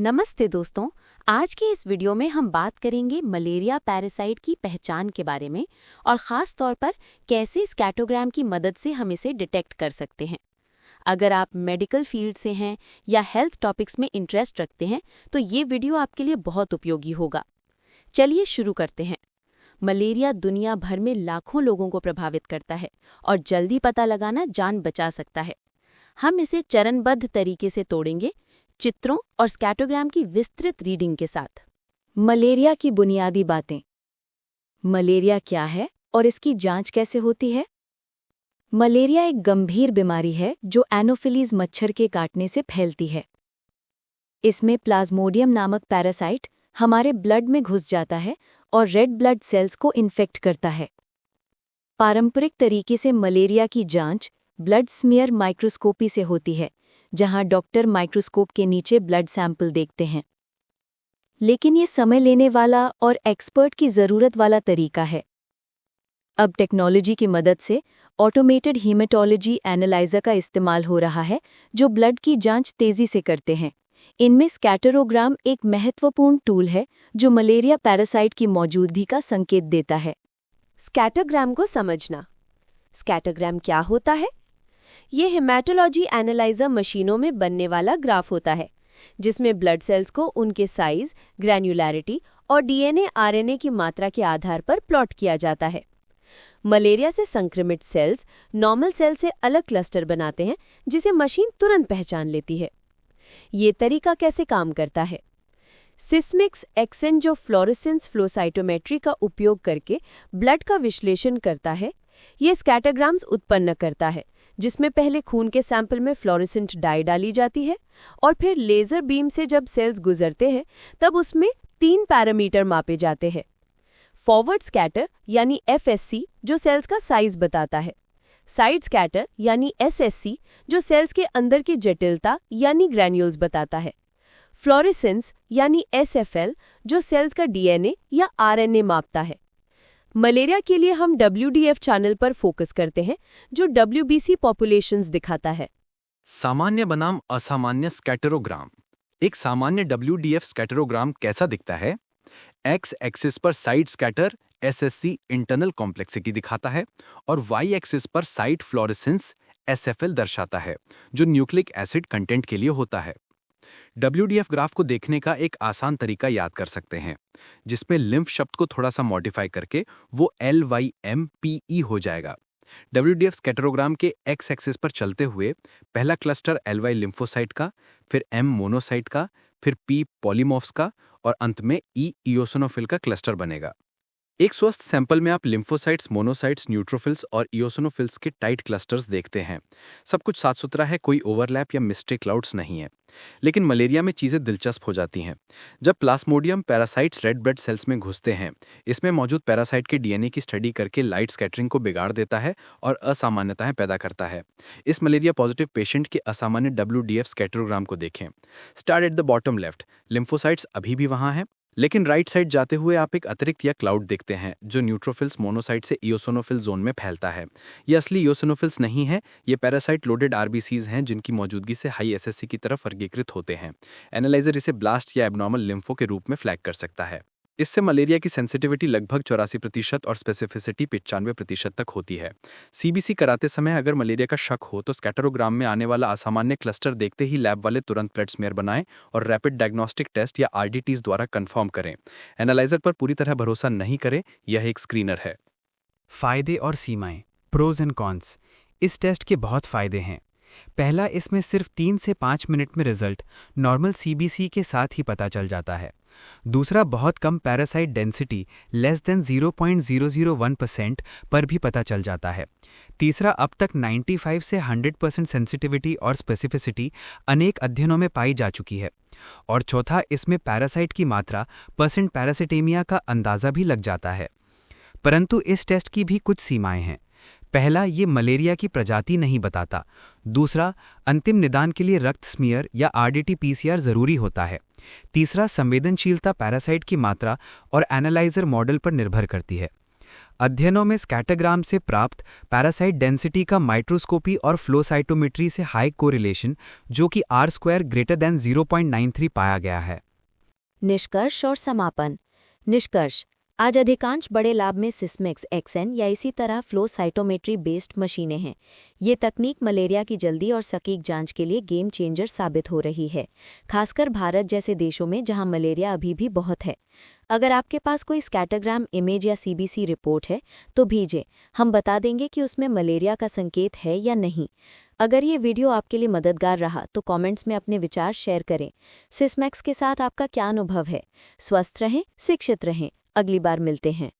नमस्ते दोस्तों। आज के इस वीडियो में हम बात करेंगे मलेरिया पैरासाइट की पहचान के बारे में और ख़ास तौर पर कैसे स्कैटोग्राम की मदद से हम इसे डिटेक्ट कर सकते हैं। अगर आप मेडिकल फील्ड से हैं या हेल्थ टॉपिक्स में इंटरेस्ट रखते हैं तो ये वीडियो आपके लिए बहुत उपयोगी होगा। चलिए शुरू करते हैं। मलेरिया दुनिया भर में लाखों लोगों को प्रभावित करता है और जल्दी पता लगाना जान बचा सकता है। हम इसे चरणबद्ध तरीके से तोड़ेंगे, चित्रों और स्कैटोग्राम की विस्तृत रीडिंग के साथ। मलेरिया की बुनियादी बातें। मलेरिया क्या है और इसकी जांच कैसे होती है? मलेरिया एक गंभीर बीमारी है जो एनोफिलीज मच्छर के काटने से फैलती है। इसमें प्लाज्मोडियम नामक पैरासाइट हमारे ब्लड में घुस जाता है और रेड ब्लड सेल्स को इन्फेक्ट करता है। पारंपरिक तरीके से मलेरिया की जांच ब्लड स्मीयर माइक्रोस्कोपी से होती है, जहां डॉक्टर माइक्रोस्कोप के नीचे ब्लड सैंपल देखते हैं। लेकिन ये समय लेने वाला और एक्सपर्ट की ज़रूरत वाला तरीका है। अब टेक्नोलॉजी की मदद से ऑटोमेटेड हीमेटोलॉजी एनालाइज़र का इस्तेमाल हो रहा है, जो ब्लड की जांच तेज़ी से करते हैं। इनमें स्कैटरोग्राम एक महत्वपूर्ण टूल है जो मलेरिया पैरासाइट की मौजूदगी का संकेत देता है। स्कैटोग्राम को समझना। स्कैटोग्राम क्या होता है? ये हेमेटोलॉजी एनालाइजर मशीनों में बनने वाला ग्राफ होता है, जिसमें ब्लड सेल्स को उनके साइज, ग्रैन्युलैरिटी और डीएनए आरएनए की मात्रा के आधार पर प्लॉट किया जाता है। मलेरिया से संक्रमित सेल्स नॉर्मल सेल से अलग क्लस्टर बनाते हैं, जिसे मशीन तुरंत पहचान लेती है। ये तरीका कैसे काम करता है? सिस्मिक्स एक्सेंजो फ्लोरेसेंस फ्लो साइटोमेट्री का उपयोग करके ब्लड का विश्लेषण करता है। ये स्कैटोग्राम्स उत्पन्न करता है, जिसमें पहले खून के सैंपल में फ्लोरेसेंट डाई डाली जाती है और फिर लेजर बीम से जब सेल्स गुजरते हैं तब उसमें 3 पैरामीटर मापे जाते हैं। फॉरवर्ड स्कैटर यानी एफएससी जो सेल्स का साइज बताता है, साइड स्कैटर यानी एसएससी जो सेल्स के अंदर की जटिलता यानी ग्रैन्यूल्स बताता है, फ्लोरेसेंस यानी एसएफएल जो सेल्स का डीएनए या आरएनए मापता है। मलेरिया के लिए हम WDF चैनल पर फोकस करते हैं, जो WBC पॉपुलेशंस दिखाता है। सामान्य बनाम असामान्य स्कैटरोग्राम। एक सामान्य WDF स्कैटरोग्राम कैसा दिखता है? एक्स एक्सिस पर side scatter SSC internal complexity दिखाता है और वाई एक्सिस पर साइड फ्लोरेसेंस SFL दर्शाता है, जो न्यूक्लिक एसिड कंटेंट के लिए होता है। WDF ग्राफ को देखने का एक आसान तरीका याद कर सकते हैं, जिसमें लिम्फ शब्द को थोड़ा सा मॉडिफाई करके वो LYMPE हो जाएगा। WDF स्कैटरोग्राम के एक्स एक्सिस पर चलते हुए पहला क्लस्टर LY लिम्फोसाइट का, फिर M मोनोसाइट का, फिर P पॉलीमॉर्फ्स का और अंत में E इओसिनोफिल का क्लस्टर बनेगा। एक स्वस्थ सैंपल में आप लिम्फोसाइट्स, मोनोसाइट्स, न्यूट्रोफिल्स और इओसिनोफिल्स के टाइट क्लस्टर्स देखते हैं। सब कुछ साफ सुथरा है, कोई ओवरलैप या मिस्टेक क्लाउड्स नहीं है। लेकिन मलेरिया में चीज़ें दिलचस्प हो जाती हैं। जब Plasmodium parasites red blood cells में घुसते हैं, इसमें मौजूद पैरासाइट के डीएनए की स्टडी करके लाइट स्कैटरिंग को बिगाड़ देता है और असामान्यताएं पैदा करता है। इस मलेरिया पॉजिटिव पेशेंट के असामान्य WDF स्कैटरोग्राम को देखें। Start at the bottom left, lymphocytes अभी भी वहाँ हैं, लेकिन राइट साइड जाते हुए आप एक अतिरिक्त या क्लाउड देखते हैं, जो न्यूट्रोफिल्स मोनोसाइट से इओसिनोफिल जोन में फैलता है। ये असली इओसिनोफिल्स नहीं है, ये पैरासाइट लोडेड RBCs हैं, जिनकी मौजूदगी से हाई SSC की तरफ वर्गीकृत होते हैं। एनालाइजर इसे ब्लास्ट या एबनॉर्मल लिम्फो के रूप में फ्लैग कर सकता है। इससे मलेरिया की सेंसिटिविटी लगभग 84% और स्पेसिफिसिटी 95% तक होती है। CBC कराते समय अगर मलेरिया का शक हो तो स्कैटरोग्राम में आने वाला असामान्य क्लस्टर देखते ही लैब वाले तुरंत ब्लड स्मीयर बनाएं और रैपिड डायग्नोस्टिक टेस्ट या RDTs द्वारा कंफर्म करें। एनालाइजर पर पूरी तरह भरोसा नहीं करें, यह एक स्क्रीनर है। फायदे और सीमाएं, प्रोज एंड कॉन्स। इस टेस्ट के बहुत फायदे हैं। पहला, इसमें सिर्फ 3 से 5 मिनट में रिजल्ट नॉर्मल CBC के साथ ही पता चल जाता है। दूसरा, बहुत कम पैरासाइट डेंसिटी लेस देन 0.001% पर भी पता चल जाता है। तीसरा, अब तक 95 से 100% सेंसिटिविटी और स्पेसिफिसिटी अनेक अध्ययनों में पाई जा चुकी है। और चौथा, इसमें पैरासाइट की मात्रा % पैरासिटेमिया का अंदाज़ा भी लग जाता है। परंतु इस टेस्ट की भी कुछ सीमाएं हैं। पहला, ये मलेरिया की प्रजाति नहीं बताता। दूसरा, अंतिम निदान के लिए रक्त स्मीयर या RDT-PCR जरूरी होता है। तीसरा, संवेदनशीलता पैरासाइट की मात्रा और एनालाइजर मॉडल पर निर्भर करती है। अध्ययनों में स्कैटरग्राम से प्राप्त पैरासाइट डेंसिटी का माइक्रोस्कोपी और फ्लो साइटोमेट्री से हाई कोरिलेशन, जो कि R² ग्रेटर देन 0.93 पाया गया है। निष्कर्ष और समापन। निष्कर्ष: आज अधिकांश बड़े लैब में सिस्मिक्स XN या इसी तरह फ्लो साइटोमेट्री बेस्ड मशीनें हैं। ये तकनीक मलेरिया की जल्दी और सटीक जांच के लिए गेम चेंजर साबित हो रही है, खासकर भारत जैसे देशों में जहां मलेरिया अभी भी बहुत है। अगर आपके पास कोई स्कैटरग्राम इमेज या CBC रिपोर्ट है तो भेजें, हम बता देंगे कि उसमें मलेरिया का संकेत है या नहीं। अगर ये वीडियो आपके लिए मददगार रहा तो कमेंट्स में अपने विचार शेयर करें। सिस्मैक्स के साथ आपका क्या अनुभव है? स्वस्थ रहें, शिक्षित रहें। अगली बार मिलते हैं।